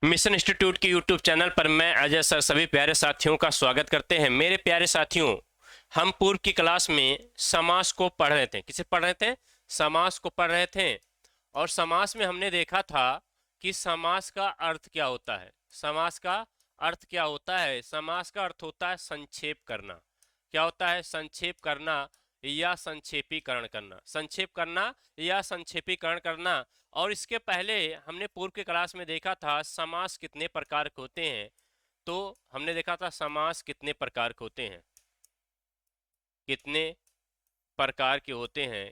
Mission institute के YouTube channel पर मैं अजय सर सभी प्यारे साथियों का स्वागत करते हैं। मेरे प्यारे साथियों, हम पूर्व की क्लास में समास को पढ़ रहे थे। किसे पढ़ रहे थे? समास को पढ़ रहे थे। और समास में हमने देखा था कि समास का अर्थ क्या होता है। समास का अर्थ क्या होता है? समास का अर्थ होता है संक्षेप करना। क्या होता है? संक्षेप करना या संक्षेपीकरण करना। संक्षेप करना या संक्षेपीकरण करना। और इसके पहले हमने पूर्व के क्लास में देखा था समास कितने प्रकार के होते हैं। तो हमने देखा था समास कितने प्रकार के होते हैं, कितने प्रकार के होते हैं,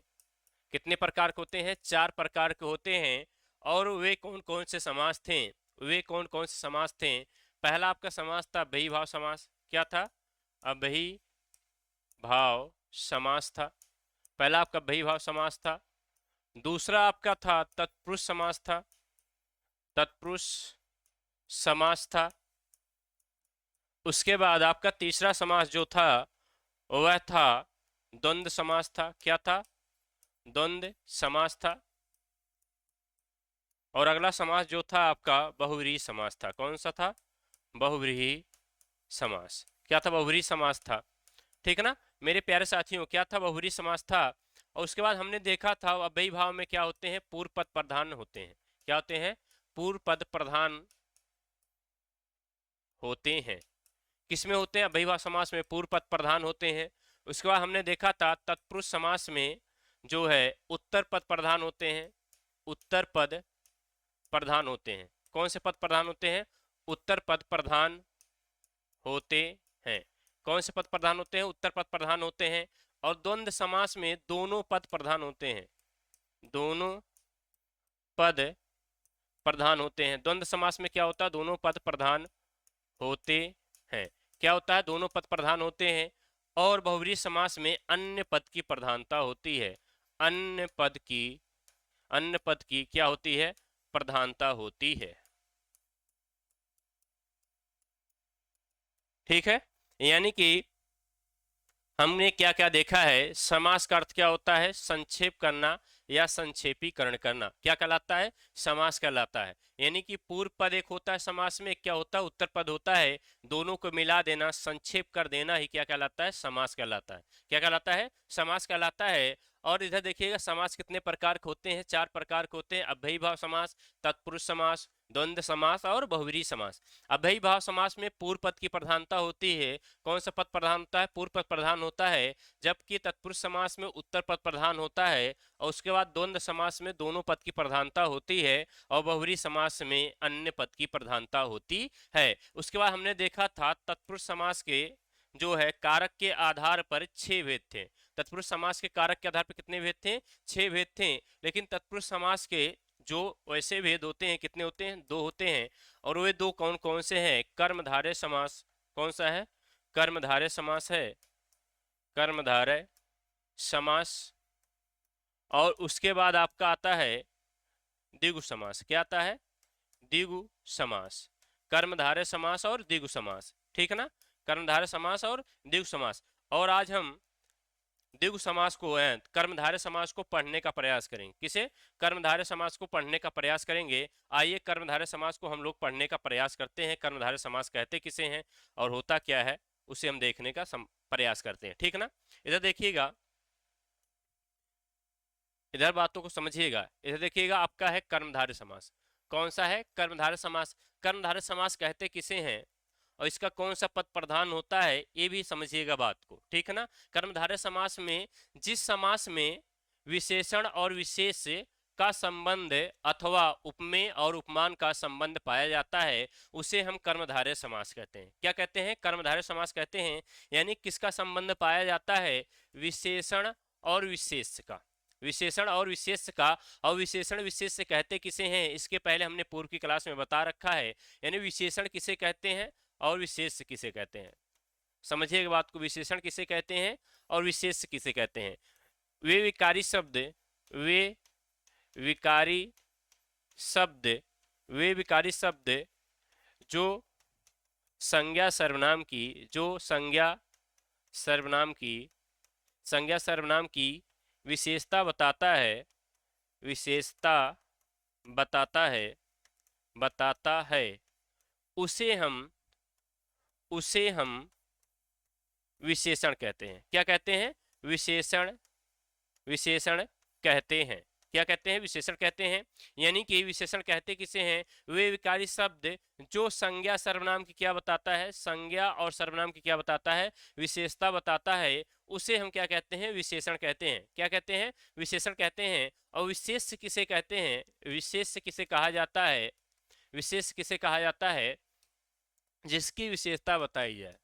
कितने प्रकार के होते हैं? 4 प्रकार के होते हैं। और वे कौन कौन से समास थे? वे कौन कौन से समास थे? पहला आपका समास था अव्ययी भाव समास। क्या था? अव्ययी भाव समास था। पहला आपका अव्ययी भाव समास था। दूसरा आपका था तत्पुरुष समास था। तत्पुरुष समास था। उसके बाद आपका तीसरा समास जो था वह था द्वंद्व समास था। क्या था? द्वंद्व समास था। और अगला समास जो था आपका बहुव्रीहि समास था। कौन सा था? बहुव्रीहि समास। क्या था? बहुव्रीहि समास था। ठीक है ना मेरे प्यारे साथियों? क्या था? बहुव्रीहि समास था। और उसके बाद हमने देखा था अव्ययी भाव में क्या होते हैं? पूर्व पद प्रधान होते हैं। क्या होते हैं? पूर्व पद प्रधान होते हैं। किसमें होते हैं? अव्ययी भाव समास में पूर्व पद प्रधान होते हैं। उसके बाद हमने देखा था तत्पुरुष समास में जो है उत्तर पद प्रधान होते हैं। उत्तर पद प्रधान होते हैं। कौन से पद प्रधान होते हैं? उत्तर पद प्रधान होते हैं। कौन से पद प्रधान होते हैं? उत्तर पद प्रधान होते हैं। और द्वंद्व समास में दोनों पद प्रधान होते हैं। दोनों पद प्रधान होते हैं। द्वंद्व समास में क्या होता है? दोनों पद प्रधान होते हैं। क्या होता है? दोनों पद प्रधान होते हैं। और बहुव्रीहि समास में अन्य पद की प्रधानता होती है। अन्य पद की क्या होती है? प्रधानता होती है। ठीक है, यानी कि हमने क्या क्या देखा है? समास का अर्थ क्या होता है? संक्षेप करना या संक्षेपीकरण करना। क्या कहलाता है? समास कहलाता है। यानी कि पूर्व पद एक होता है समास में, क्या होता है? उत्तर पद होता है। दोनों को मिला देना, संक्षेप कर देना ही क्या कहलाता है? समास कहलाता है। क्या कहलाता है? समास कहलाता है। और इधर देखिएगा समास कितने प्रकार के होते हैं? 4 प्रकार के होते हैं। अव्ययी भाव समास, तत्पुरुष समास, द्वंद्व समास और बहुव्रीहि समास। अव्ययी भाव समास में पूर्व पद की प्रधानता होती है। कौन सा पद प्रधान होता है? पूर्व पद प्रधान होता है। जबकि तत्पुरुष समास में उत्तर पद प्रधान होता है। और उसके बाद द्वंद्व समास में दोनों पद की प्रधानता होती है। और बहुव्रीहि समास में अन्य पद की प्रधानता होती है। उसके बाद हमने देखा था तत्पुरुष समास के जो है कारक के आधार पर 6 भेद थे। तत्पुरुष समास के कारक के आधार पर कितने भेद थे? 6 भेद थे। लेकिन तत्पुरुष समास के जो वैसे भेद होते हैं कितने होते हैं? 2 होते हैं। और वे 2 कौन कौन से हैं? कर्मधारय समास। कौन सा है? कर्मधारय समास है। कर्मधारय समास। और उसके बाद आपका आता है द्विगु समास। क्या आता है? द्विगु समास। कर्मधारय समास और द्विगु समास। ठीक है ना? कर्मधारय समास और द्विगु समास। और आज हम द्विगु समास को कर्मधारय समास को पढ़ने का प्रयास करेंगे। किसे? कर्मधारय समास को पढ़ने का प्रयास करेंगे। आइए कर्मधारय समास को हम लोग पढ़ने का प्रयास करते हैं। कर्मधारय समास कहते किसे हैं और होता क्या है उसे हम देखने का प्रयास करते हैं। ठीक है ना? इधर देखिएगा, इधर बातों को समझिएगा। इधर देखिएगा, आपका है कर्मधारय समास। कौन सा है? कर्मधारय समास। कर्मधारय समास कहते किसे हैं और इसका कौन सा पद प्रधान होता है ये भी समझिएगा बात को। ठीक है ना? कर्मधारय समास में जिस समास में विशेषण और विशेष का संबंध अथवा उपमेय और उपमान का संबंध पाया जाता है उसे हम कर्मधारय समास कहते हैं। क्या कहते हैं? कर्मधारय समास कहते हैं। यानी किसका संबंध पाया जाता है? विशेषण और विशेष का। विशेषण और विशेष का। और विशेषण विशेष से कहते किसे हैं इसके पहले हमने पूर्व की क्लास में बता रखा है। यानी विशेषण किसे कहते हैं और विशेष किसे कहते हैं? समझिएगा बात को। विशेषण किसे कहते हैं और विशेष किसे कहते हैं? वे विकारी शब्द वे विकारी शब्द वे विकारी शब्द जो संज्ञा सर्वनाम की जो संज्ञा सर्वनाम की विशेषता बताता है विशेषता बताता है उसे हम उसे हम विशेषण कहते हैं। क्या कहते हैं? विशेषण विशेषण कहते हैं। क्या कहते हैं? विशेषण कहते हैं। यानी कि विशेषण कहते किसे हैं? वे विकारी शब्द जो संज्ञा सर्वनाम की क्या बताता है? संज्ञा और सर्वनाम की क्या बताता है? विशेषता बताता है। उसे हम क्या कहते हैं? विशेषण कहते हैं। क्या कहते हैं? विशेषण कहते हैं। और विशेष किसे कहते हैं? विशेष किसे कहा जाता है? विशेष किसे कहा जाता है? जिसकी विशेषता बताई जाए,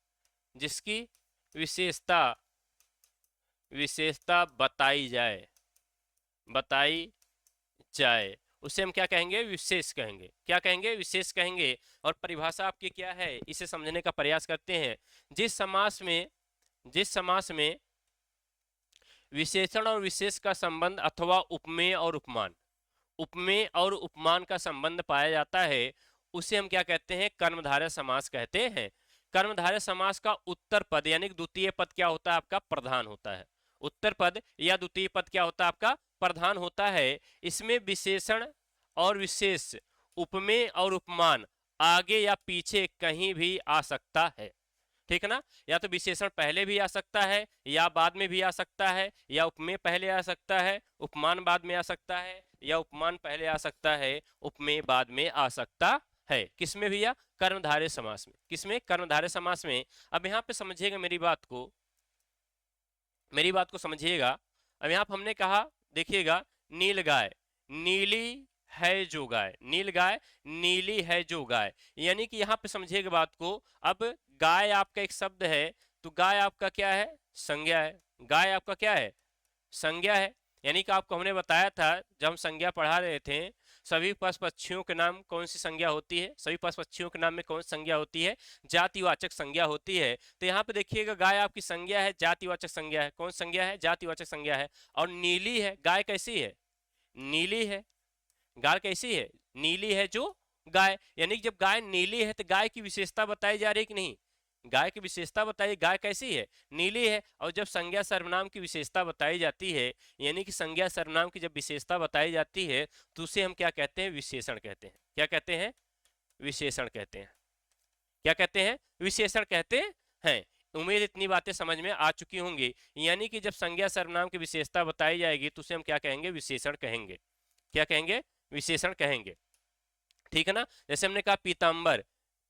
जिसकी विशेषता विशेषता बताई जाए उसे हम क्या कहेंगे? विशेष कहेंगे। क्या कहेंगे? विशेष कहेंगे। और परिभाषा आपकी क्या है, इसे समझने का प्रयास करते हैं। जिस समास में विशेषण और विशेष का संबंध अथवा उपमेय और उपमान का संबंध पाया जाता है, उसे हम क्या कहते हैं? कर्मधारय समास कहते हैं। कर्मधारय समास का उत्तर पद यानी द्वितीय पद क्या होता है? आपका प्रधान होता है। उत्तर पद या द्वितीय पद क्या होता है? आपका प्रधान होता है। इसमें विशेषण और विशेष, उपमेय और उपमान आगे या पीछे कहीं भी आ सकता है। ठीक है ना? या तो विशेषण पहले भी आ सकता है या बाद में भी आ सकता है, या उपमेय पहले आ सकता है, उपमान बाद में आ सकता है, या उपमान पहले आ सकता है, उपमेय बाद में आ सकता है। किसमें भैया? कर्मधारय समास में। किसमें? कर्मधारय समास में। अब यहाँ पे समझिएगा मेरी बात को समझिएगा। अब यहाँ पे हमने कहा, देखिएगा, नील गाय, नीली है जो गाय, नील गाय, नीली है जो गाय। यानी कि यहाँ पे समझिएगा बात को। अब गाय आपका एक शब्द है, तो गाय आपका क्या है? संज्ञा है। गाय आपका क्या है? संज्ञा है। यानी कि आपको हमने बताया था जब हम संज्ञा पढ़ा रहे थे, सभी पशु पक्षियों के नाम कौन सी संज्ञा होती है? सभी पशु पक्षियों के नाम में कौन सी संज्ञा होती है? जातिवाचक संज्ञा होती है। तो यहाँ पे देखिएगा, गाय आपकी संज्ञा है, जातिवाचक संज्ञा है। कौन संज्ञा है? जातिवाचक संज्ञा है। और नीली है, गाय कैसी है? नीली है। गाय कैसी है? नीली है जो गाय। यानी कि जब गाय नीली है तो गाय की विशेषता बताई जा रही है कि नहीं? गाय की विशेषता बताइए, गाय कैसी है? नीली है। और जब संज्ञा सर्वनाम की विशेषता बताई जाती है, यानी कि संज्ञा सर्वनाम की जब विशेषता बताई जाती है, तो उसे हम क्या कहते हैं? विशेषण कहते हैं। क्या कहते हैं? विशेषण कहते हैं। क्या कहते हैं? विशेषण कहते हैं। उम्मीद इतनी बातें समझ में आ चुकी होंगी। यानी कि जब संज्ञा सर्वनाम की विशेषता बताई जाएगी तो उसे हम क्या कहेंगे? विशेषण कहेंगे। क्या कहेंगे? विशेषण कहेंगे। ठीक है ना? जैसे हमने कहा पीतांबर,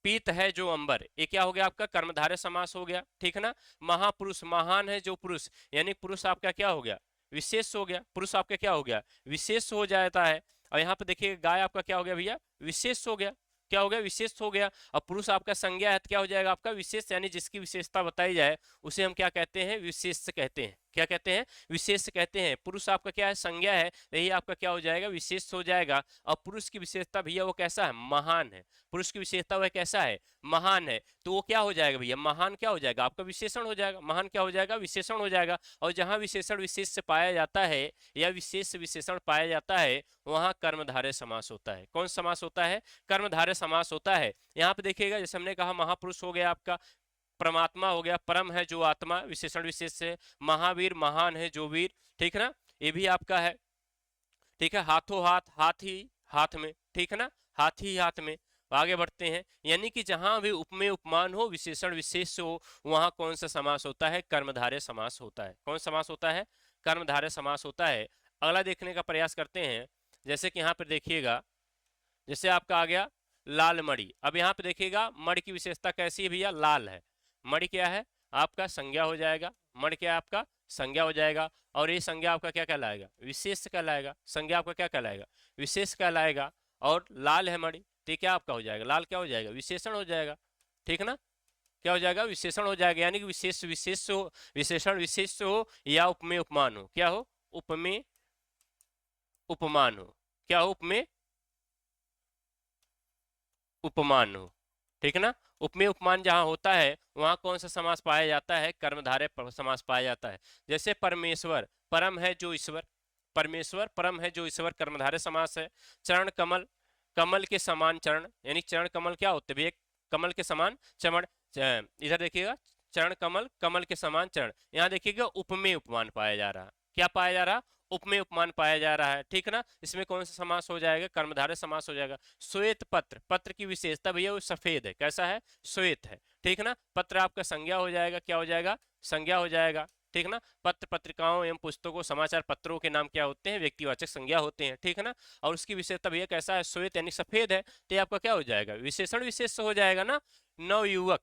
पीत है जो अंबर, ये क्या हो गया? आपका कर्मधारय समास हो गया। ठीक है ना? महापुरुष, महान है जो पुरुष, यानी पुरुष आपका क्या हो गया? विशेष हो गया। पुरुष आपका क्या हो गया? विशेष हो जाता है। और यहाँ पे देखिए, गाय आपका क्या हो गया भैया? विशेष हो गया। क्या हो गया? विशेष हो गया। और पुरुष आपका संज्ञा है तो क्या हो जाएगा? आपका विशेष, यानी जिसकी विशेषता बताई जाए उसे हम क्या कहते हैं? विशेष कहते हैं। क्या कहते हैं? विशेष कहते हैं। पुरुष आपका क्या है? संज्ञा है, यही आपका क्या हो जाएगा? विशेष हो जाएगा। और पुरुष की विशेषता भैया वो कैसा है? महान है। पुरुष की विशेषता वह कैसा है? महान है। तो वो क्या हो जाएगा भैया? महान क्या हो जाएगा? आपका विशेषण हो जाएगा। महान क्या हो जाएगा? विशेषण हो जाएगा। और जहां विशेषण विशेष से पाया जाता है या विशेष विशेषण पाया जाता है, वहां कर्मधारय समास होता है। कौन समास होता है? कर्मधारय समास होता है। यहाँ पे देखिएगा, जैसे हमने कहा महापुरुष हो गया आपका, परमात्मा हो गया, परम है जो आत्मा, विशेषण विशेष से, महावीर, महान है जो वीर। ठीक है ना? ये भी आपका है। ठीक है? हाथों हाथ, हाथी हाथ में। ठीक है ना? हाथी हाथ में। आगे बढ़ते हैं। यानी कि जहां भी उपमेय उपमान हो, विशेषण विशेष हो, वहां कौन सा समास होता है? कर्मधारय समास होता है। कौन समास होता है? कर्मधारय समास होता है। अगला देखने का प्रयास करते हैं। जैसे कि यहाँ पर देखिएगा, जैसे आपका आ गया लाल मणि। अब यहाँ पे देखिएगा, मणि की विशेषता कैसी है भैया? लाल है। मणि क्या है? आपका संज्ञा हो जाएगा। मणि क्या है? आपका संज्ञा हो जाएगा। और ये संज्ञा आपका क्या कहलाएगा? विशेष कहलाएगा। संज्ञा आपका क्या कहलाएगा? विशेष कहलाएगा। और लाल है मणि, तो क्या आपका हो जाएगा? लाल क्या हो जाएगा? विशेषण हो जाएगा। ठीक है ना? क्या हो जाएगा? विशेषण हो जाएगा। यानी कि विशेष विशेष हो, विशेषण विशेष हो, या उपमेय उपमान हो। क्या हो? उपमेय उपमान हो। क्या हो? उपमेय उपमान हो। ठीक है ना? उपमेय उपमान जहां होता है वहां कौन सा समास पाया जाता है? कर्मधारय समास पाया जाता है। जैसे परमेश्वर, परम है जो ईश्वर, परमेश्वर परम है जो ईश्वर, कर्मधारय समास है। चरण कमल, कमल के समान चरण, यानी चरण कमल क्या होते हैं भैया? कमल के समान चमड़। इधर देखिएगा, चरण कमल, कमल के समान चरण। यहाँ देखिएगा उपमेय उपमान पाया जा रहा है। क्या पाया जा रहा? उपमेय उपमान पाया जा रहा है, ठीक है ना। इसमें कौन सा समास हो जाएगा, कर्मधारय समास हो जाएगा। श्वेत पत्र, पत्र की विशेषता भैया वो सफेद है, कैसा है, श्वेत है, ठीक है ना। पत्र आपका संज्ञा हो जाएगा, क्या हो जाएगा, संज्ञा हो जाएगा, ठीक है ना। पत्र पत्रिकाओं एवं पुस्तकों समाचार पत्रों के नाम क्या होते हैं, व्यक्तिवाचक संज्ञा होते हैं, ठीक है ना। और उसकी विशेषता भैया कैसा है, श्वेत यानी सफेद है, तो ये आपका क्या हो जाएगा, विशेषण विशेष हो जाएगा ना। नवयुवक,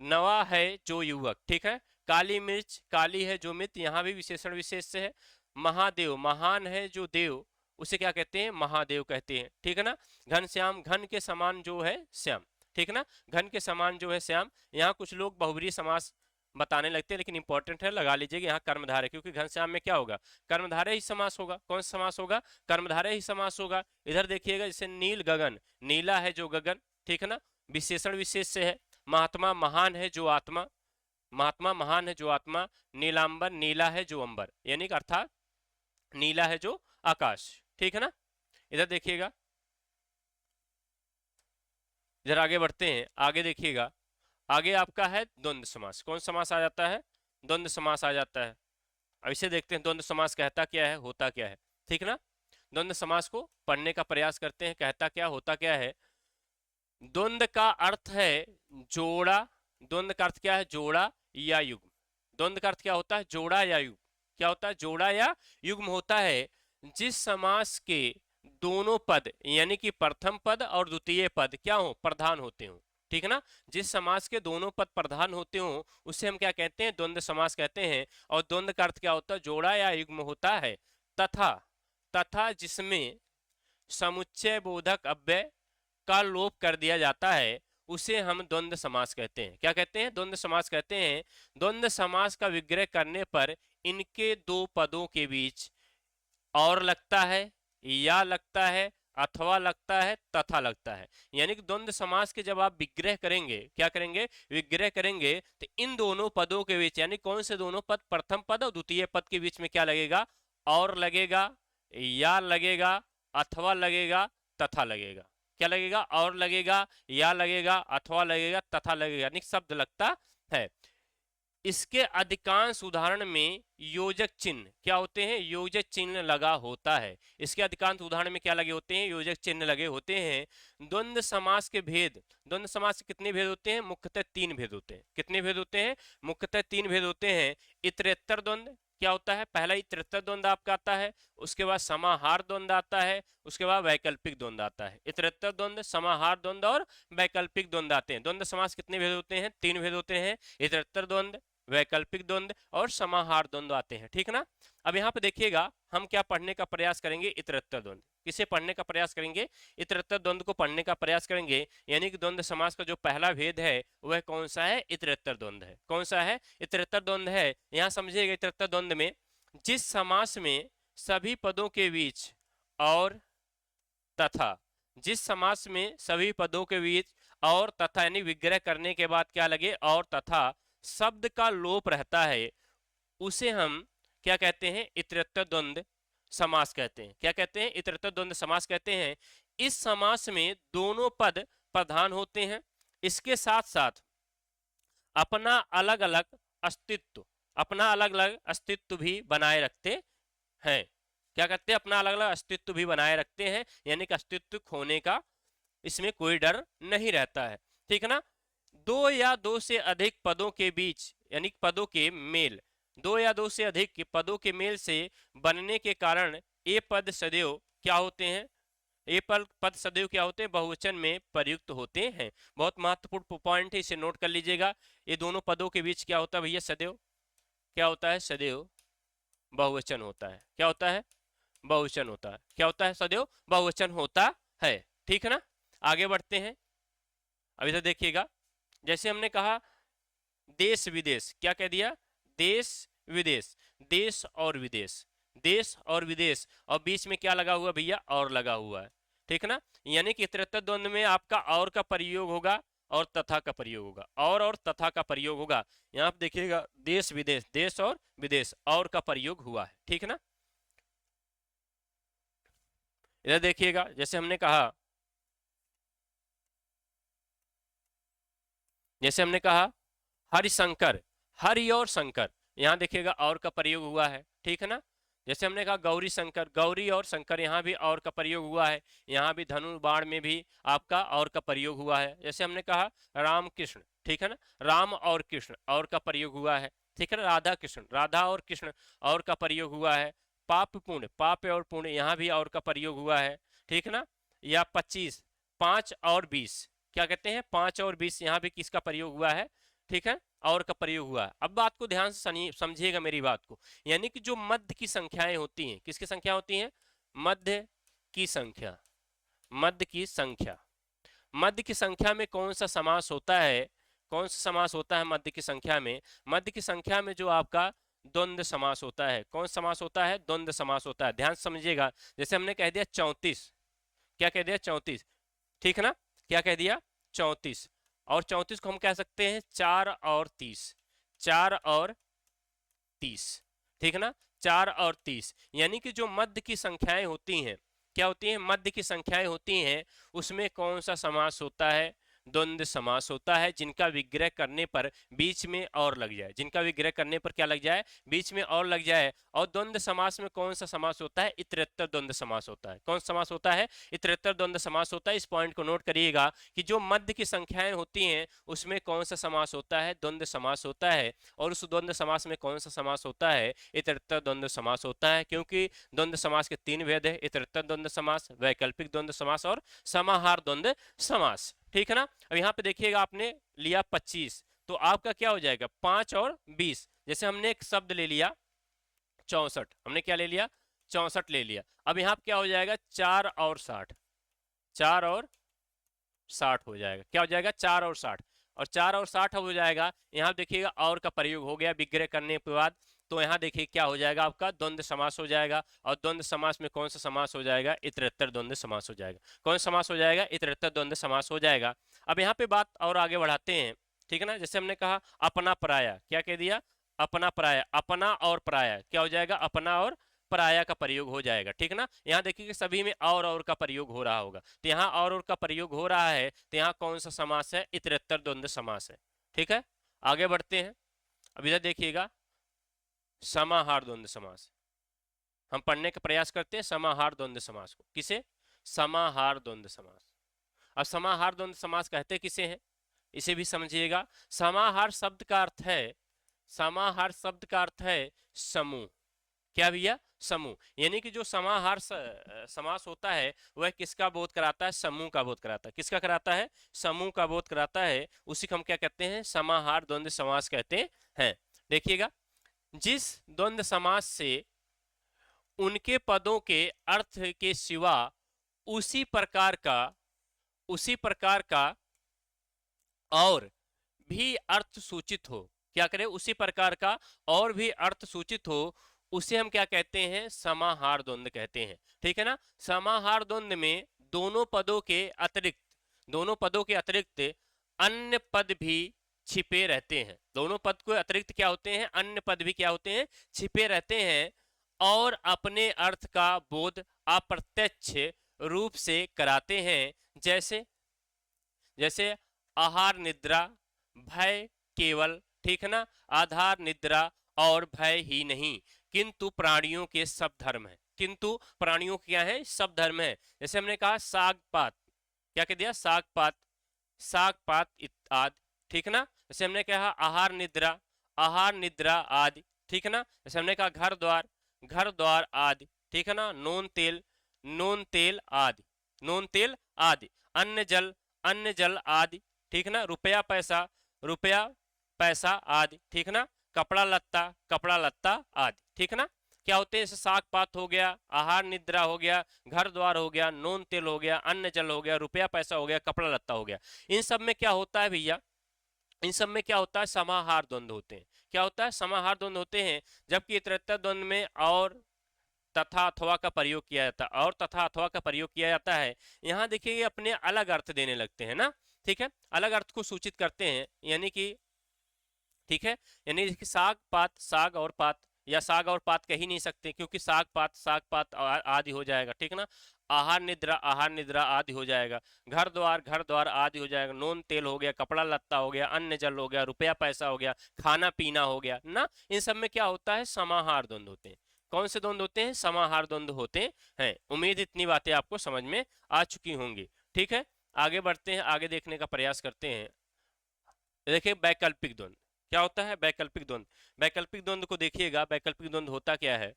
नवा है जो युवक, ठीक है। काली मिर्च, काली है जो मिर्च, यहाँ भी विशेषण विशेष से है। महादेव, महान है जो देव, उसे क्या कहते हैं, महादेव कहते हैं, ठीक है ना। घनश्याम, घन के समान जो है श्याम, ठीक है ना, घन के समान जो है श्याम। यहाँ कुछ लोग बहुब्रीहि समास बताने लगते हैं, लेकिन इंपॉर्टेंट है, लगा लीजिएगा यहाँ कर्मधारय, क्योंकि घनश्याम में क्या होगा, कर्मधारय ही समास होगा। कौन सा समास होगा, कर्मधारय ही समास होगा। इधर देखिएगा, जैसे नील गगन, नीला है जो गगन, ठीक है ना, विशेषण विशेष से है। महात्मा, महान है जो आत्मा, महात्मा महान है जो आत्मा। नीलांबर, नीला है जो अंबर, यानी कि अर्थात नीला है जो आकाश, ठीक है ना। इधर देखिएगा, इधर आगे बढ़ते हैं, आगे देखिएगा, आगे आपका है द्वंद्व समास। कौन समास आ जाता है, द्वंद्व समास आ जाता है। अब इसे देखते हैं, द्वंद्व समास कहता क्या है, होता क्या है, ठीक ना। द्वंद्व समास को पढ़ने का प्रयास करते हैं, कहता क्या, होता क्या है। द्वंद्व का अर्थ है जोड़ा, द्वंद्व का अर्थ क्या है, जोड़ा या युग्म। द्वंद्व का अर्थ क्या होता है, जोड़ा या युग्म, क्या होता है, जोड़ा या युग्म होता है। जिस समास के दोनों पद यानी कि प्रथम पद और द्वितीय पद क्या हो, प्रधान होते हो, ठीक है ना। जिस समास के दोनों पद प्रधान होते हो उसे हम क्या कहते हैं, द्वंद्व समास कहते हैं। और द्वंद्व का अर्थ क्या होता है, जोड़ा या युग्म होता है। तथा, तथा जिसमें समुच्चय बोधक अव्यय का लोप कर दिया जाता है उसे हम द्वंद्व समास कहते हैं। क्या कहते हैं, द्वंद्व समास कहते हैं। द्वंद्व समास का विग्रह करने पर इनके दो पदों के बीच और लगता है, या लगता है, अथवा लगता है, तथा लगता है। यानी कि द्वंद्व समास के जब आप विग्रह करेंगे, क्या करेंगे, विग्रह करेंगे, तो इन दोनों पदों के बीच, यानी कौन से दोनों पद, प्रथम पद और द्वितीय पद के बीच में क्या लगेगा, और लगेगा, या लगेगा, अथवा लगेगा, तथा लगेगा। क्या लगेगा, और लगेगा, या लगेगा, अथवा लगेगा, तथा लगेगा, यानी शब्द लगता है। इसके अधिकांश उदाहरण में योजक चिन्ह क्या होते हैं, योजक चिन्ह लगा होता है। इसके अधिकांश उदाहरण में क्या लगे होते हैं, योजक चिन्ह लगे होते हैं। द्वंद्व समास के भेद, द्वंद्व समास के कितने भेद होते हैं, मुख्यतः तीन भेद होते हैं। कितने भेद होते हैं, मुख्यतः तीन भेद होते हैं। इतरेत्तर द्वंद्व क्या होता है, पहला इतरेत्तर द्वंद्व आपका आता है, उसके बाद समाहार द्वंद्व आता है, उसके बाद वैकल्पिक द्वंद्व आता है। इतरेत्तर द्वंद्व, समाहार द्वंद्व और वैकल्पिक द्वंद्व आते हैं। द्वंद्व समास कितने भेद होते हैं, तीन भेद होते हैं। इतरेत्तर द्वंद्व, वैकल्पिक द्वंद्व और समाहार द्वंद्व आते हैं, ठीक ना। अब यहाँ पे देखिएगा, हम क्या पढ़ने का प्रयास करेंगे, इतरेत्तर द्वंद्व। किसे पढ़ने का प्रयास करेंगे, इतरेत्तर द्वंद्व को पढ़ने का प्रयास करेंगे। यानी कि द्वंद्व समास का जो पहला भेद है वह कौन सा है, इतरेत्तर द्वंद्व है। कौन सा है, इतरेत्तर द्वंद्व है। यहाँ समझिएगा, इतरेत्तर द्वंद्व में जिस समास में सभी पदों के बीच और तथा, जिस समास में सभी पदों के बीच और तथा यानी विग्रह करने के बाद क्या लगे, और तथा शब्द का लोप रहता है, उसे हम क्या कहते हैं, इतरेत्तर द्वंद्व समास कहते हैं। क्या कहते हैं, इतरेत्तर द्वंद्व समास कहते हैं। इस समास में दोनों पद प्रधान होते हैं, इसके साथ साथ अपना अलग अलग अस्तित्व, अपना अलग अलग अस्तित्व भी बनाए रखते हैं। क्या करते हैं, अपना अलग अलग अस्तित्व भी बनाए रखते हैं, यानी कि अस्तित्व खोने का इसमें कोई डर नहीं रहता है, ठीक है ना। दो या दो से अधिक पदों के बीच यानी पदों के मेल, दो या दो से अधिक पदों के मेल से बनने के कारण ये पद सदैव क्या होते हैं, ये पद सदैव क्या होते हैं, बहुवचन में प्रयुक्त होते हैं। बहुत महत्वपूर्ण पॉइंट है, इसे नोट कर लीजिएगा। ये दोनों पदों के बीच क्या होता है भैया, सदैव क्या होता है, सदैव बहुवचन होता है। क्या होता है, बहुवचन होता है। क्या होता है, सदैव बहुवचन होता है, ठीक है ना। आगे बढ़ते हैं, अब इधर देखिएगा, जैसे हमने कहा देश विदेश, क्या कह दिया, देश विदेश, देश और विदेश, देश और विदेश, और बीच में क्या लगा हुआ भैया, और लगा हुआ है, ठीक है ना। यानी कि इतरेत्तर द्वंद्व में आपका और का प्रयोग होगा और तथा का प्रयोग होगा, और तथा का प्रयोग होगा। यहाँ पे देखिएगा, देश विदेश, देश और विदेश, और का प्रयोग हुआ है, ठीक है ना। इधर देखिएगा, जैसे हमने कहा, जैसे हमने कहा हरिशंकर, हरि और शंकर, यहाँ देखिएगा और का प्रयोग हुआ है, ठीक है ना। जैसे हमने कहा गौरी शंकर, गौरी और शंकर, यहाँ भी और का प्रयोग हुआ है, यहाँ भी धनु बाण में भी आपका और का प्रयोग हुआ है। जैसे हमने कहा राम कृष्ण, ठीक है ना, राम और कृष्ण और का प्रयोग हुआ है, ठीक है ना, राधा कृष्ण, राधा और कृष्ण और का प्रयोग हुआ है। पाप पुण्य, पाप और पुण्य, यहाँ भी और का प्रयोग हुआ है, ठीक है ना। या 25, 5 और 20, क्या कहते हैं 5 और 20, यहाँ भी किसका प्रयोग हुआ है, ठीक है, और का प्रयोग हुआ है। अब बात को ध्यान से समझिएगा मेरी बात को, यानी कि जो मध्य की संख्याएं होती हैं, किसकी संख्या होती हैं, मध्य की संख्या, मध्य की संख्या, मध्य की संख्या में कौन सा समास होता है, कौन सा समास होता है मध्य की संख्या में, मध्य की संख्या में जो आपका द्वंद्व समास होता है, कौन समास होता है, द्वंद्व समास होता है। ध्यान समझिएगा, जैसे हमने कह दिया 34, क्या कह दिया 34, ठीक है ना, क्या कह दिया 34, और 34 को हम कह सकते हैं 4 और 30, 4 और 30, ठीक है ना, 4 और 30, यानी कि जो मध्य की संख्याएं होती हैं, क्या होती हैं, मध्य की संख्याएं होती हैं, उसमें कौन सा समास होता है, द्वंद्व समास होता है, जिनका विग्रह करने पर बीच में और लग जाए, जिनका विग्रह करने पर क्या लग जाए, बीच में और लग जाए। और द्वंद्व समास में कौन सा समास होता है, इतरेत्तर द्वंद्व समास होता है। कौन सा समास होता है, इतरेत्तर द्वंद्व समास होता है। इस पॉइंट को नोट करिएगा कि जो मध्य की संख्याएं होती हैं उसमें कौन सा समास होता है, द्वंद्व समास होता है। और उस द्वंद्व समास में कौन सा समास होता है, इतरेत्तर द्वंद्व समास होता है, क्योंकि द्वंद्व समास के 3 भेद है, इतरेत्तर द्वंद्व समास, वैकल्पिक द्वंद्व समास और समाहार द्वंद्व समास, ठीक है ना। अब यहाँ पे देखिएगा, आपने लिया 25, तो आपका क्या हो जाएगा 5 और 20, जैसे हमने एक शब्द ले लिया 64, हमने क्या ले लिया 64 ले लिया। अब यहाँ पे क्या हो जाएगा 4 और 60, 4 और 60 हो जाएगा, क्या हो जाएगा 4 और 60, और 4 और 60 हो जाएगा। यहाँ देखिएगा और का प्रयोग हो गया विग्रह करने के बाद, तो यहाँ देखिए क्या हो जाएगा, आपका द्वंद्व समास हो जाएगा। और द्वंद्व समास में कौन सा समास हो जाएगा, इतरेत्तर द्वंद्व समास हो जाएगा। कौन सा समास हो जाएगा, इतरेत्तर द्वंद्व समास हो जाएगा। अब यहाँ पे बात और आगे बढ़ाते हैं, ठीक है ना। जैसे हमने कहा अपना पराया, क्या कह दिया, अपना पराया, अपना और पराया क्या हो जाएगा, अपना और पराया का प्रयोग हो जाएगा, ठीक है ना। यहाँ देखिए कि सभी में और का प्रयोग हो रहा होगा, तो यहाँ और का प्रयोग हो रहा है, तो यहाँ कौन सा समास है, इतरेत्तर द्वंद्व समास है, ठीक है। आगे बढ़ते हैं, अब इधर देखिएगा समाहार द्वंद्व समास, हम पढ़ने का प्रयास करते हैं समाहार द्वंद्व समास को। किसे, समाहार द्वंद्व समास। अब समाहार द्वंद्व समास कहते किसे हैं, इसे भी समझिएगा। समाहार शब्द का अर्थ है, समाहार शब्द का अर्थ है समूह, क्या भैया, समूह। यानी कि जो समाहार समास होता है वह किसका बोध कराता है, समूह का बोध कराता है। किसका कराता है, समूह का बोध कराता है, उसी को हम क्या कहते हैं, समाहार द्वंद्व समास कहते हैं। देखिएगा, जिस द्वंद्व समास से उनके पदों के अर्थ के सिवा उसी प्रकार का और भी अर्थ सूचित हो, क्या करें, उसी प्रकार का और भी अर्थ सूचित हो, उसे हम क्या कहते हैं, समाहार द्वंद्व कहते हैं, ठीक है ना। समाहार द्वंद्व में दोनों पदों के अतिरिक्त अन्य पद भी छिपे रहते हैं। दोनों पद को अतिरिक्त क्या होते हैं, अन्य पद भी क्या होते हैं, छिपे रहते हैं, और अपने अर्थ का बोध अप्रत्यक्ष रूप से कराते हैं। जैसे आहार निद्रा भय केवल, ठीक है ना, आधार निद्रा और भय ही नहीं, किंतु प्राणियों के सब धर्म है। किंतु प्राणियों के क्या है, सब धर्म है। जैसे हमने कहा साग पात, क्या कह दिया, साग पात आदि, ठीक है ना। जैसे हमने कहा आहार निद्रा आदि, ठीक है ना। जैसे हमने कहा घर द्वार आदि, ठीक है ना। नून तेल आदि, अन्न जल आदि, ठीक है ना। रुपया पैसा आदि, ठीक है ना। कपड़ा लत्ता आदि, ठीक है ना। क्या होते हैं, जैसे साग पात हो गया, आहार निद्रा हो गया, घर द्वार हो गया, नून तेल हो गया, अन्न जल हो गया, रुपया पैसा हो गया, कपड़ा लत्ता हो गया। इन सब में क्या होता है भैया, इन सब में क्या होता है, समाहार द्वंद्व होते हैं। क्या होता है, समाहार द्वंद्व होते हैं। जबकि इतरेत्तर द्वंद्व में और तथा अथवा का प्रयोग किया जाता है, और तथा अथवा का प्रयोग किया जाता है। यहाँ देखिए अपने अलग अर्थ देने लगते हैं ना, ठीक है, अलग अर्थ को सूचित करते हैं, यानी कि, ठीक है, यानी कि साग और पात, या साग और पात कह ही नहीं सकते, क्योंकि साग पात आदि हो जाएगा, ठीक है ना। आहार निद्रा आदि हो जाएगा, घर द्वार आदि हो जाएगा, नून तेल हो गया, कपड़ा लत्ता हो गया, अन्न जल हो गया, रुपया पैसा हो गया, खाना पीना हो गया ना। इन सब में क्या होता है, समाहार द्वंद्व होते हैं। कौन से द्वंद्व होते हैं? समाहार द्वंद्व होते हैं। उम्मीद इतनी बातें आपको समझ में आ चुकी होंगी। ठीक है, आगे बढ़ते हैं, आगे देखने का प्रयास करते हैं। देखिए वैकल्पिक द्वंद्व क्या होता है? वैकल्पिक द्वंद्व, वैकल्पिक द्वंद्व को देखिएगा, वैकल्पिक द्वंद्व होता क्या है?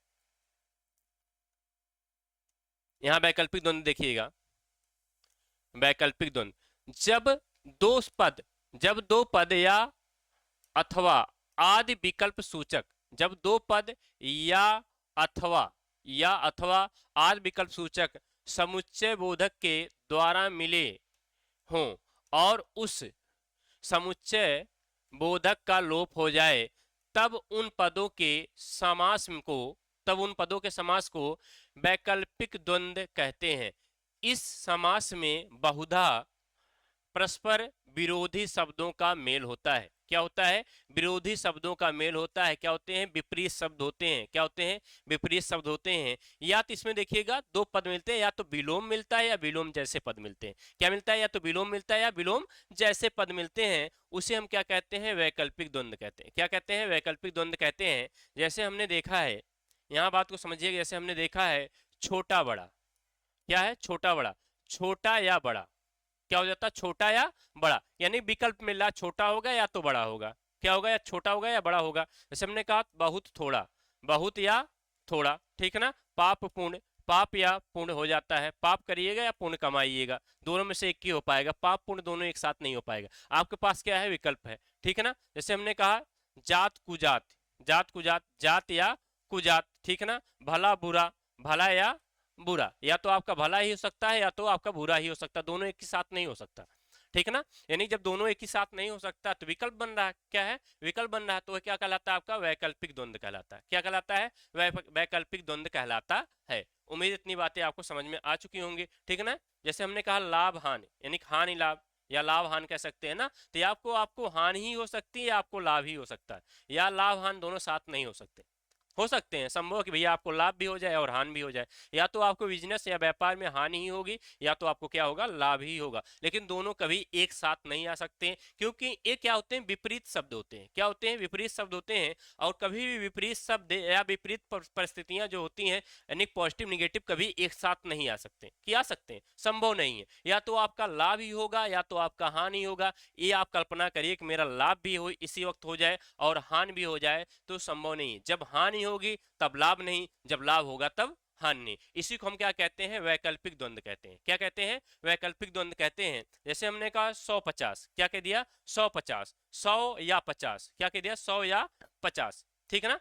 यहाँ वैकल्पिक द्वंद्व देखिएगा, वैकल्पिक द्वंद्व जब दो पद या अथवा आदि विकल्प सूचक, जब दो पद अथवा या अथवा आदि विकल्प सूचक समुच्चय बोधक के द्वारा मिले हों और उस समुच्चय बोधक का लोप हो जाए, तब उन पदों के समास को वैकल्पिक द्वंद्व कहते हैं। इस समास में बहुधा परस्पर विरोधी शब्दों का मेल होता है। क्या होता है? विरोधी शब्दों का मेल होता है। क्या होते हैं? विपरीत शब्द होते हैं। क्या होते हैं? विपरीत शब्द होते हैं। या तो इसमें देखिएगा दो पद मिलते हैं, या तो विलोम मिलता है या विलोम जैसे पद मिलते हैं। क्या मिलता है? या तो विलोम मिलता है या विलोम जैसे पद मिलते हैं। उसे हम क्या कहते हैं? वैकल्पिक द्वंद्व कहते हैं। क्या कहते हैं? वैकल्पिक द्वंद्व कहते हैं। जैसे हमने देखा है, यहाँ बात को समझिएगा, जैसे हमने देखा है छोटा बड़ा, क्या है? छोटा बड़ा, छोटा या बड़ा, क्या हो जाता है? छोटा या बड़ा, यानी विकल्प मिल रहा, छोटा होगा या तो बड़ा होगा। क्या होगा? या छोटा होगा या बड़ा होगा। जैसे हमने कहा बहुत थोड़ा, बहुत या थोड़ा, ठीक है ना। पाप पुण्य, पाप या पुण्य हो जाता है। पाप करिएगा या पुण्य कमाइएगा, दोनों में से एक ही हो पाएगा। पाप पुण्य दोनों एक साथ नहीं हो पाएगा। आपके पास क्या है? विकल्प है, ठीक है ना। जैसे हमने कहा जात कुजात, जात कुजात, जात या कुजात, ठीक है ना। भला बुरा, भला या बुरा, या तो आपका भला ही हो सकता है या तो आपका बुरा ही हो सकता है, दोनों एक ही साथ नहीं हो सकता, ठीक है ना। यानी जब दोनों एक ही साथ नहीं हो सकता तो विकल्प बन रहा है। क्या है? विकल्प बन रहा है, तो वह क्या कहलाता है? आपका वैकल्पिक द्वंद्व कहलाता है। क्या कहलाता है? वैकल्पिक द्वंद्व कहलाता है। उम्मीद इतनी बातें आपको समझ में आ चुकी होंगी, ठीक है ना। जैसे हमने कहा लाभ हानि, यानी हानि लाभ या लाभ हानि कह सकते हैं ना। तो या आपको हानि ही हो सकती है या आपको लाभ ही हो सकता है, या लाभ हानि दोनों साथ नहीं हो सकते हैं। संभव कि भैया आपको लाभ भी हो जाए और हानि भी हो जाए, या तो आपको बिजनेस या व्यापार में हानि ही होगी या तो आपको क्या होगा? लाभ ही होगा। लेकिन दोनों कभी एक साथ नहीं आ सकते, क्योंकि ये क्या होते हैं? विपरीत शब्द होते हैं। क्या होते हैं? विपरीत शब्द होते हैं। और कभी भी विपरीत शब्द या विपरीत परिस्थितियां जो होती हैं, यानी पॉजिटिव निगेटिव, कभी एक साथ नहीं आ सकते। कि आ सकते हैं? संभव नहीं है। या तो आपका लाभ ही होगा या तो आपका हानि होगा। ये आप कल्पना करिए कि मेरा लाभ भी हो इसी वक्त हो जाए और हानि भी हो जाए, तो संभव नहीं है। जब हानि होगी तब लाभ नहीं, जब लाभ होगा तब हानि नहीं। इसी को हम क्या कहते हैं? वैकल्पिक द्वंद्व कहते हैं। क्या कहते हैं? वैकल्पिक द्वंद्व कहते हैं। जैसे हमने कहा 100-50, क्या कह दिया? 100-50, 100 या 50, क्या कह दिया? 100 या 50, ठीक है ना।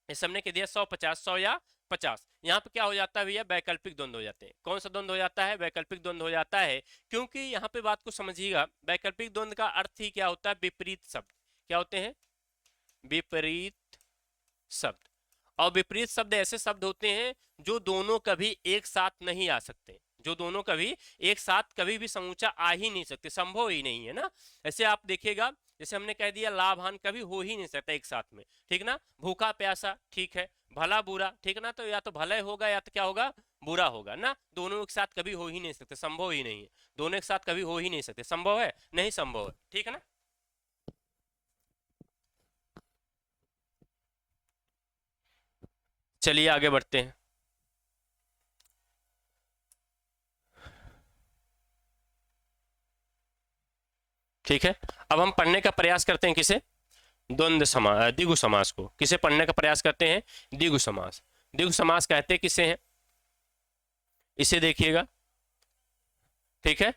इस हमने कह दिया 100-50, 100 या 50। यहाँ पे क्या हो जाता है भैया? वैकल्पिक द्वंद्व हो जाते हैं। कौन सा द्वंद्व हो जाता है? वैकल्पिक द्वंद्व हो जाता है। क्योंकि यहाँ पे बात को समझिएगा, वैकल्पिक द्वंद्व का अर्थ ही क्या होता है? विपरीत शब्द। क्या होते हैं? विपरीत शब्द। और विपरीत शब्द ऐसे शब्द होते हैं जो दोनों कभी एक साथ नहीं आ सकते, जो दोनों कभी एक साथ कभी भी समूचा आ ही नहीं सकते, संभव ही नहीं है ना। ऐसे आप देखिएगा, जैसे हमने कह दिया लाभ हानि कभी हो ही नहीं सकता एक साथ में, ठीक ना। भूखा प्यासा, ठीक है। भला बुरा, ठीक ना। तो या तो भला होगा या तो क्या होगा? बुरा होगा ना। दोनों एक साथ कभी हो ही नहीं सकते, संभव ही नहीं है। दोनों एक साथ कभी हो ही नहीं सकते, संभव है? नहीं संभव है, ठीक है ना। चलिए आगे बढ़ते हैं। ठीक है, अब हम पढ़ने का प्रयास करते हैं किसे? द्वंद्व समास, द्विगु समास को। किसे पढ़ने का प्रयास करते हैं? द्विगु समास। द्विगु समास कहते किसे हैं? इसे देखिएगा, ठीक है।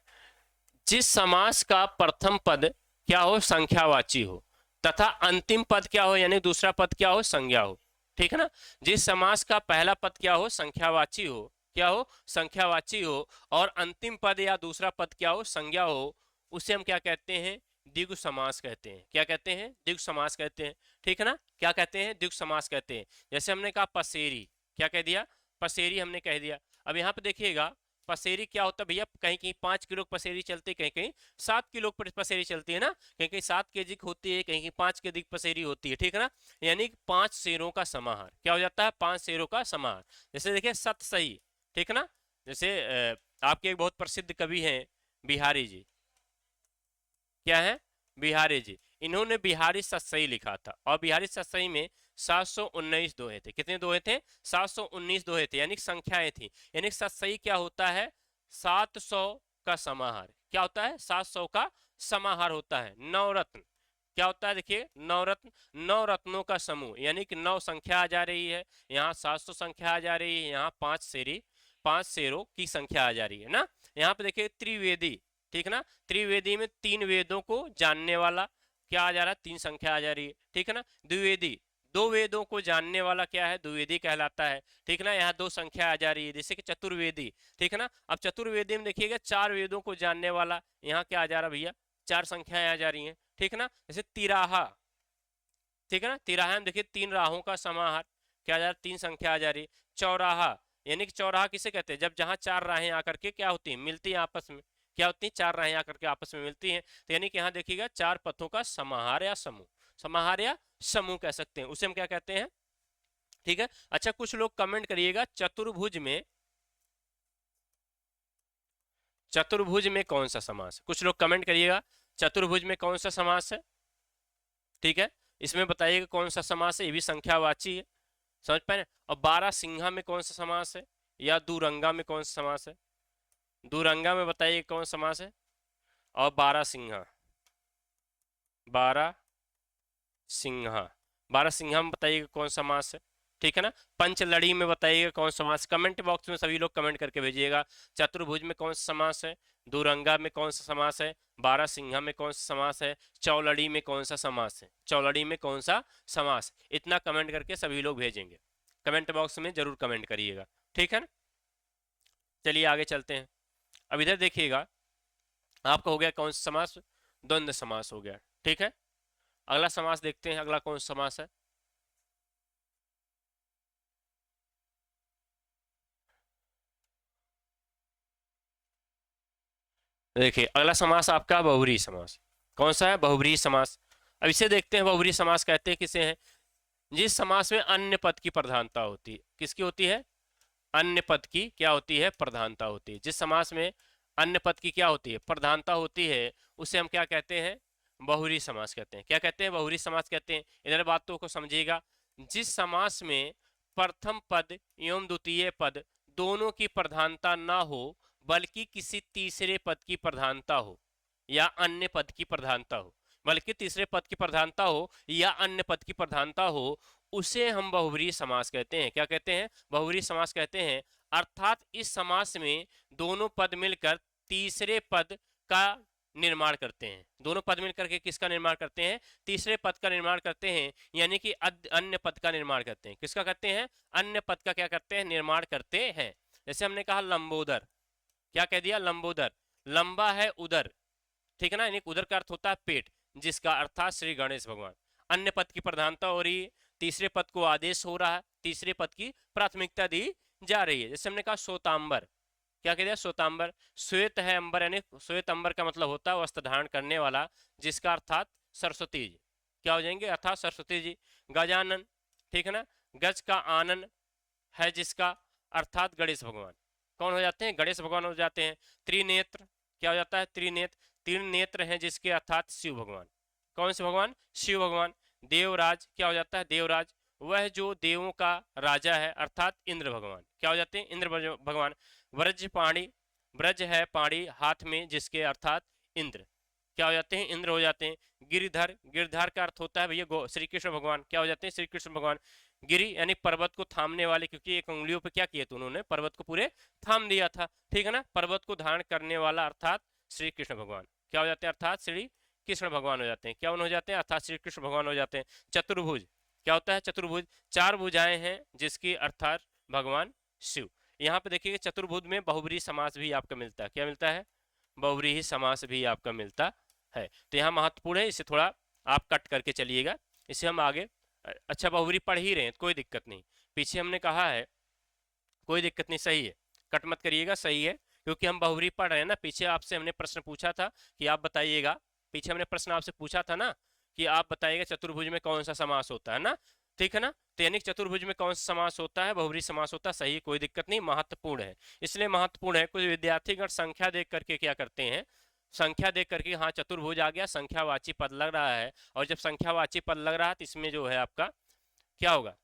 जिस समास का प्रथम पद क्या हो? संख्यावाची हो, तथा अंतिम पद क्या हो? यानी दूसरा पद क्या हो? संज्ञा हो, ठीक है ना। जिस समास का पहला पद क्या हो? संख्यावाची हो, क्या हो? संख्यावाची हो, और अंतिम पद या दूसरा पद क्या हो? संज्ञा हो, उसे हम क्या कहते हैं? द्विगु समास कहते हैं। क्या कहते हैं? द्विगु समास कहते हैं, ठीक है ना। क्या कहते हैं? द्विगु समास कहते हैं। जैसे हमने कहा पसेरी, क्या कह दिया? पसेरी हमने कह दिया। अब यहाँ पे देखिएगा पसेरी क्या होता है भैया? कहीं कहीं 5 किलो पसेरी चलती है, कहीं कहीं 7 किलो पसेरी चलती है ना। कहीं कहीं 7 केजी की होती है, कहीं कहीं 5 केजी की पसेरी होती है, ठीक है ना। यानी 5 शेरों का समाहार। क्या हो जाता है? 5 शेरों का समाहार। जैसे देखिए सत सही, ठीक है ना। जैसे आपके एक बहुत प्रसिद्ध कवि हैं बिहारी जी। क्या है? बिहारी जी। इन्होंने बिहारी सतसई लिखा था, और बिहारी सतसई में 719 दोहे थे। कितने दोहे थे? 719 दोहे थे, यानी संख्याएं थी। यानी सही क्या होता है? 700 का समाहार। क्या होता है? 700 का समाहार होता है। नवरत्न क्या होता है? देखिए, नवरत्न, नौ रत्नों का समूह, यानी कि 9 संख्या आ जा रही है, यहाँ 700 संख्या आ जा रही है, यहाँ 5 शेरों की संख्या आ जा रही है ना। यहाँ पे देखिए त्रिवेदी, ठीक ना, त्रिवेदी में 3 वेदों को जानने वाला क्या आ जा रहा है? 3 संख्या आ जा रही है, ठीक है ना। द्विवेदी, 2 वेदों को जानने वाला क्या है? द्विवेदी कहलाता है, ठीक ना। यहाँ 2 संख्या आ जा रही है, जैसे कि चतुर्वेदी, ठीक है ना। अब चतुर्वेदी में देखिएगा 4 वेदों को जानने वाला, यहाँ क्या आ जा रहा भैया? 4 संख्याएं आ जा रही हैं, ठीक है ना। जैसे तिराहा, ठीक है ना, तिराहा में देखिए 3 राहों का समाहार, क्या आ जा रहा है? 3 संख्या आ जा रही है। चौराहा, यानी कि चौराहा किसे कहते हैं? जब जहां 4 राहें आकर के क्या होती हैं? मिलती हैं आपस में। क्या होती हैं? 4 राहें आकर के आपस में मिलती हैं, तो यानी कि यहाँ देखिएगा 4 पथों का समाहार या समूह, समाहार या समूह कह सकते हैं, उसे हम क्या कहते हैं? ठीक है। अच्छा, कुछ लोग कमेंट करिएगा, चतुर्भुज में कौन सा समास है? कुछ लोग कमेंट करिएगा, चतुर्भुज में कौन सा समास है? ठीक है, इसमें बताइएगा कौन सा समास है, ये भी संख्यावाची है, समझ पाए ना। और 12 सिंहा में कौन सा समास है, या दुरंगा में कौन सा समास है? दुरंगा में बताइए कौन सा समास है, और 12 सिंहा, 12 सिंहा, 12 सिंहा में बताइएगा कौन सा समास है, ठीक है ना। पंचलड़ी में बताइएगा कौन सा समास, कमेंट बॉक्स में सभी लोग कमेंट करके भेजिएगा। चतुर्भुज में कौन सा समास है, दुरंगा में कौन सा समास है, 12 सिंहा में कौन सा समास है, चौलड़ी में कौन सा समास है, चौलड़ी में कौन सा समास, इतना कमेंट करके सभी लोग भेजेंगे, कमेंट बॉक्स में जरूर कमेंट करिएगा, ठीक है ना। चलिए आगे चलते हैं। अब इधर देखिएगा, आपका हो गया कौन सा समास? द्वंद्व समास हो गया, ठीक है। अगला समास देखते हैं, अगला कौन सा समास है? देखिए, अगला समास आपका बहुब्रीहि समास। कौन सा है? बहुब्रीहि समास। अब इसे देखते हैं, बहुब्रीहि समास कहते हैं किसे हैं? जिस समास में अन्य पद की प्रधानता होती है। किसकी होती है? अन्य पद की क्या होती है? प्रधानता होती है। जिस समास में अन्य पद की क्या होती है? प्रधानता होती है, उसे हम क्या कहते हैं? बहुब्रीहि समास कहते हैं। क्या कहते हैं? बहुब्रीहि समास कहते हैं। इधर बातों को समझिएगा, जिस समास में प्रथम पद एवं द्वितीय पद दोनों की प्रधानता ना हो, बल्कि किसी तीसरे पद की प्रधानता हो या अन्य पद की प्रधानता हो, बल्कि तीसरे पद की प्रधानता हो या अन्य पद की प्रधानता हो, उसे हम बहुब्रीहि समास कहते हैं। क्या कहते हैं? बहुब्रीहि समास कहते हैं। अर्थात इस समास में दोनों पद मिलकर तीसरे पद का निर्माण करते हैं। दोनों पद मिलकर के किसका निर्माण करते हैं? तीसरे पद का निर्माण करते हैं, यानी कि अन्य पद का निर्माण करते हैं। किसका करते हैं? अन्य पद का क्या करते हैं? निर्माण करते हैं। जैसे हमने कहा लंबोदर, क्या कह दिया? लंबोदर, लंबा है उदर, ठीक है ना, यानी उदर का अर्थ होता है पेट, जिसका अर्थात श्री गणेश भगवान। अन्य पद की प्रधानता हो रही है, तीसरे पद को आदेश हो रहा है, तीसरे पद की प्राथमिकता दी जा रही है। जैसे हमने कहा श्वेतांबर, क्या कह दिया? श्वेतांबर, श्वेत है अंबर, यानी श्वेत अंबर का मतलब होता है वस्त्र धारण करने वाला, जिसका अर्थात सरस्वती जी क्या हो जाएंगे? अर्थात सरस्वती जी। गजानन, ठीक है ना, गज का आनन है जिसका, अर्थात गणेश भगवान। कौन हो जाते हैं? गणेश भगवान हो जाते हैं। त्रिनेत्र, क्या हो जाता है? त्रिनेत्र, तीन नेत्र हैं जिसके, अर्थात शिव भगवान। कौन से भगवान? शिव भगवान। देवराज, क्या हो जाता है? देवराज, वह जो देवों का राजा है, अर्थात इंद्र भगवान। क्या हो जाते हैं? इंद्र भगवान। व्रज पाणी, ब्रज है पाणी हाथ में जिसके, अर्थात इंद्र, क्या हो जाते हैं? इंद्र हो जाते हैं। गिरिधर, गिरधर का अर्थ होता है भैया श्री कृष्ण भगवान। क्या हो जाते हैं? श्री कृष्ण भगवान। गिरि यानी पर्वत को थामने वाले, क्योंकि एक उंगलियों पे क्या किए थे उन्होंने? पर्वत को पूरे थाम दिया था, ठीक है ना। पर्वत को धारण करने वाला, अर्थात श्री कृष्ण भगवान। क्या हो जाते हैं? अर्थात श्री कृष्ण भगवान हो जाते हैं। क्या हो जाते हैं? अर्थात श्री कृष्ण भगवान हो जाते हैं। चतुर्भुज, क्या होता है? चतुर्भुज, 4 भुजाएं हैं जिसकी, अर्थात भगवान शिव। यहाँ पे देखिए चतुर्भुज में बहुब्रीहि समास भी आपका मिलता है। क्या मिलता है? बहुब्रीहि समास भी आपका मिलता है। तो यहाँ महत्वपूर्ण है, इसे थोड़ा आप कट करके चलिएगा, इसे हम आगे। अच्छा, बहुब्रीहि पढ़ ही रहे हैं, कोई दिक्कत नहीं, पीछे हमने कहा है कोई दिक्कत नहीं, सही है, कट मत करिएगा, सही है, क्योंकि हम बहुब्रीहि पढ़ रहे हैं ना। पीछे आपसे हमने प्रश्न पूछा था कि आप बताइएगा, पीछे हमने प्रश्न आपसे पूछा था ना कि आप बताइएगा चतुर्भुज में कौन सा समास होता है ना, ठीक है ना। तो यानी चतुर्भुज में कौन सा समास होता है? बहुब्रीहि समास होता है, सही, कोई दिक्कत नहीं, महत्वपूर्ण है, इसलिए महत्वपूर्ण है। कुछ विद्यार्थीगण संख्या देख करके क्या करते हैं? संख्या देख करके, हाँ चतुर्भुज आ गया, संख्यावाची पद लग रहा है, और जब संख्यावाची पद लग रहा है तो इसमें जो है आपका क्या होगा,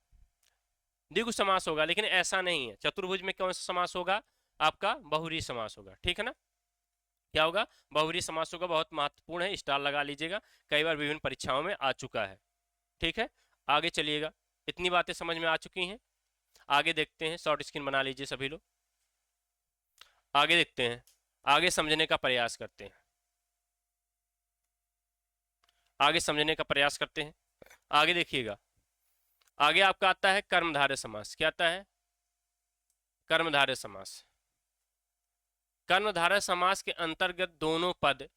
द्विगु समास होगा। लेकिन ऐसा नहीं है, चतुर्भुज में कौन सा समास होगा, आपका बहुव्रीहि समास होगा। ठीक है ना, क्या होगा, बहुव्रीहि समास होगा। बहुत महत्वपूर्ण है, स्टार लगा लीजिएगा, कई बार विभिन्न परीक्षाओं में आ चुका है। ठीक है, आगे चलिएगा, इतनी बातें समझ में आ चुकी हैं। आगे देखते हैं, शॉर्ट स्क्रीन बना लीजिए सभी लोग, आगे देखते हैं, आगे समझने का प्रयास करते हैं, आगे समझने का प्रयास करते हैं। आगे देखिएगा, आगे आपका आता है कर्मधारय समास। क्या आता है, कर्मधारय समास। कर्मधारय समास के अंतर्गत दोनों पद,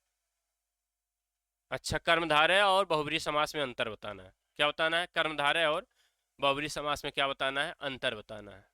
अच्छा, कर्मधारय और बहुव्रीहि समास में अंतर बताना है। क्या बताना है, कर्मधारय और बहुव्रीहि समास में क्या बताना है, अंतर बताना है।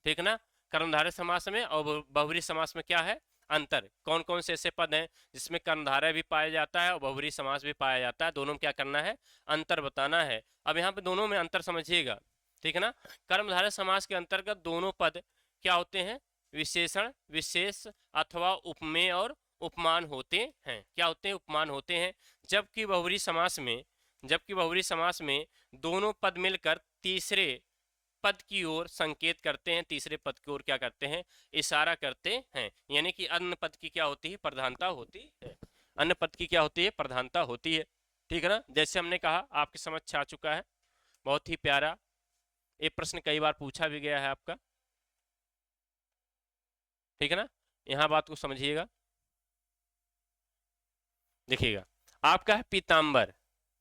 ठीक ना, कर्मधारय समास में और बहुव्रीहि समास में क्या है, अंतर। कौन कौन से ऐसे पद हैं जिसमें कर्मधारय भी पाया जाता है और बहुव्रीहि समास भी पाया जाता है, दोनों में क्या करना है, अंतर बताना है। अब यहाँ पे दोनों में अंतर समझिएगा। ठीक है ना, कर्मधारय समास के अंतर्गत दोनों पद क्या होते हैं, विशेषण, विशेष अथवा उपमेय और उपमान होते हैं। क्या होते हैं, उपमान होते हैं। जबकि बहुव्रीहि समास में, जबकि बहुव्रीहि समास में दोनों पद मिलकर तीसरे पद की ओर संकेत करते हैं, तीसरे पद की ओर क्या करते हैं, इशारा करते हैं। यानी कि अन्य पद की क्या होती है, प्रधानता होती है। अन्य पद की क्या होती है, प्रधानता होती है। ठीक है ना, जैसे हमने कहा, आपके समझ आ चुका है, बहुत ही प्यारा। ये प्रश्न कई बार पूछा भी गया है आपका। ठीक है ना, यहाँ बात को समझिएगा। देखिएगा, आपका है पीतांबर।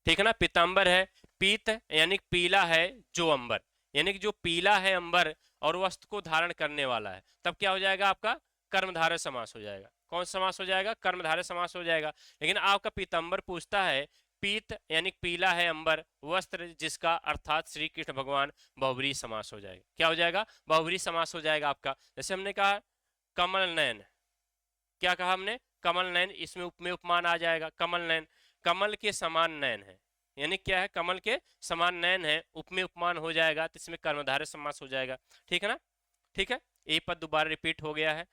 ठीक है ना, पीतांबर है, पीत यानी पीला है जो अंबर, यानी कि जो पीला है अंबर और वस्त्र को धारण करने वाला है, तब क्या हो जाएगा, आपका कर्मधारय समास हो जाएगा। कौन समास हो जाएगा, कर्मधारय समास हो जाएगा। लेकिन आपका पीतांबर पूछता है, पीत यानी पीला है अंबर, वस्त्र जिसका, अर्थात श्री कृष्ण भगवान, बहुव्रीहि समास हो जाएगा। क्या हो जाएगा, बहुव्रीहि समास हो जाएगा आपका। जैसे हमने कहा कमल नयन, क्या कहा हमने, कमल नयन, इसमें उपमेय उपमान आ जाएगा। कमल नयन, कमल के समान नयन है, यानी क्या है, कमल के समान नयन है, उपमेय उपमान हो जाएगा, तो इसमें कर्मधारय समास हो जाएगा। ठीक है ना, ठीक है, ये पद दोबारा रिपीट हो गया है।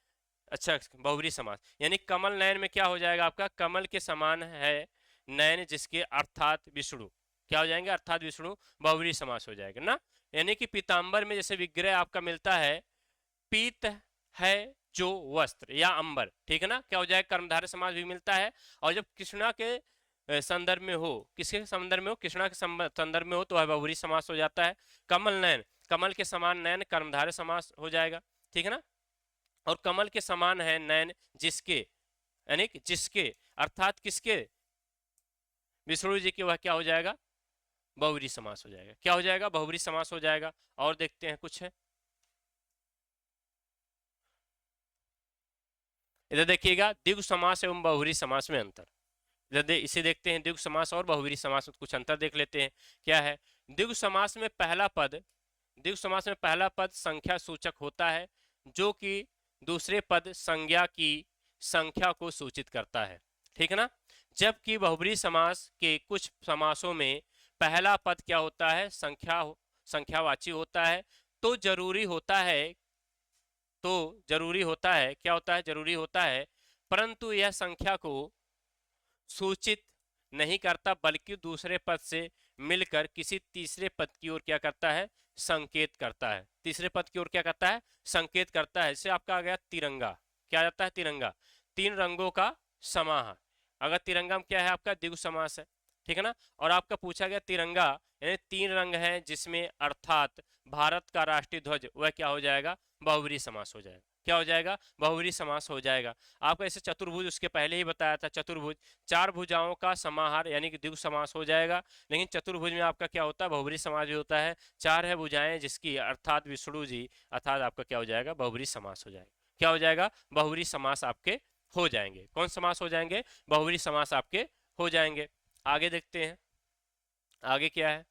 अच्छा, बहुव्रीहि समास यानी कमल नयन में क्या हो जाएगा आपका, कमल के समान है नयन जिसके, अर्थात विष्णु, क्या हो जाएंगे, अर्थात विष्णु, बहुव्रीहि समास हो जाएगा ना। यानी कि पीतांबर में जैसे विग्रह आपका मिलता है, पीत है जो वस्त्र या अंबर, ठीक है ना, क्या हो जाएगा, कर्मधारय समास भी मिलता है। और जब कृष्णा के संदर्भ में हो, किसके संदर्भ में हो, कृष्णा के संदर्भ में हो, तो वह बहुव्रीहि समास हो जाता है। कमल नयन, कमल के समान नयन, कर्मधारय समास हो जाएगा। ठीक है ना, और कमल के समान है नयन जिसके, यानी जिसके, अर्थात किसके, विष्णु जी के, वह क्या हो जाएगा, बहुव्रीहि समास हो जाएगा। क्या हो जाएगा, बहुव्रीहि समास हो जाएगा। और देखते हैं कुछ है, इधर देखिएगा, द्विगु समास एवं बहुव्रीहि समास में अंतर। इसे देखते हैं, द्विगु समास और बहुव्रीहि समास में कुछ अंतर देख लेते हैं। क्या है, द्विगु समास में पहला पद, द्विगु समास में पहला पद संख्या सूचक होता है, जो कि दूसरे पद संज्ञा की संख्या को सूचित करता है। ठीक है ना, जबकि बहुव्रीहि समास के कुछ समासों में पहला पद क्या होता है, संख्यावाची होता है। तो जरूरी होता है, तो जरूरी होता है, क्या होता है, जरूरी होता है, परंतु यह संख्या को सूचित नहीं करता, बल्कि दूसरे पद से मिलकर किसी तीसरे पद की ओर क्या करता है, संकेत करता है। तीसरे पद की ओर क्या करता है, संकेत करता है। जैसे आपका आ गया तिरंगा, क्या आ जाता है, तिरंगा, तीन रंगों का समाह। अगर तिरंगा में क्या है, आपका द्विगु समास है। ठीक है ना, और आपका पूछा गया तिरंगा यानी तीन रंग हैं जिसमें, अर्थात भारत का राष्ट्रीय ध्वज, वह क्या हो जाएगा, बहुव्रीहि समास हो जाएगा। क्या हो जाएगा, बहुव्रीहि समास हो जाएगा। आपका ऐसे चतुर्भुज उसके पहले ही बताया था, चतुर्भुज चार भुजाओं का समाहार यानी कि द्विगु समास हो जाएगा। लेकिन चतुर्भुज में आपका क्या होता है, बहुव्रीहि समास भी होता है। चार है भुजाएं जिसकी, अर्थात विष्णु जी, अर्थात आपका क्या हो जाएगा, बहुव्रीहि समास हो जाएगा। क्या हो जाएगा, बहुव्रीहि समास आपके हो जाएंगे। कौन समास हो जाएंगे, बहुव्रीहि समास आपके हो जाएंगे। आगे देखते हैं, आगे क्या है,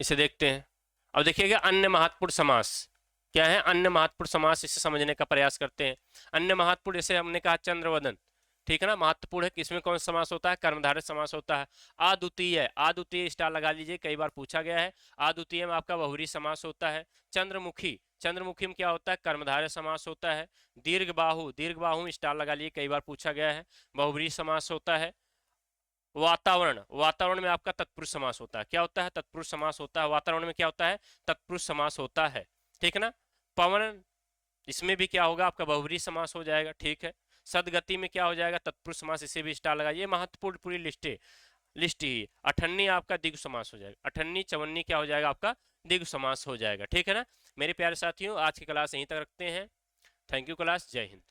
इसे देखते हैं। अब देखिएगा, अन्य महत्वपूर्ण समास क्या है, अन्य महत्वपूर्ण समास, इसे समझने का प्रयास करते हैं। अन्य महत्वपूर्ण, जैसे हमने कहा चंद्रवदन, ठीक है ना, महत्वपूर्ण है, किसमें कौन सा समास होता है, कर्मधारय समास होता है। अद्वितीय, अद्वितीय स्टार लगा लीजिए, कई बार पूछा गया है। अद्वितीय में आपका बहुव्रीहि समास होता है। चंद्रमुखी, चंद्रमुखी में क्या होता है, कर्मधारय समास होता है। दीर्घ बाहु, दीर्घ बाहु में स्टार लगा लिए, कई बार पूछा गया है। बहुब्रीहि समास होता है। वातावरण, वातावरण में आपका तत्पुरुष समास होता है। क्या होता है, तत्पुरुष समास होता है। वातावरण में क्या होता है, तत्पुरुष समास होता है। ठीक है ना। पवन, इसमें भी क्या होगा आपका, बहुब्रीहि समास हो जाएगा। ठीक है। सदगति में क्या हो जाएगा, तत्पुरुष समास, इसे भी स्टार लगाइए। महत्वपूर्ण पूरी लिस्ट ही। अठन्नी आपका द्विगु समास हो जाएगा। अठन्नी चवन्नी क्या हो जाएगा आपका, द्विगु समास हो जाएगा। ठीक है ना। मेरे प्यारे साथियों, आज की क्लास यहीं तक रखते हैं। थैंक यू क्लास, जय हिंद।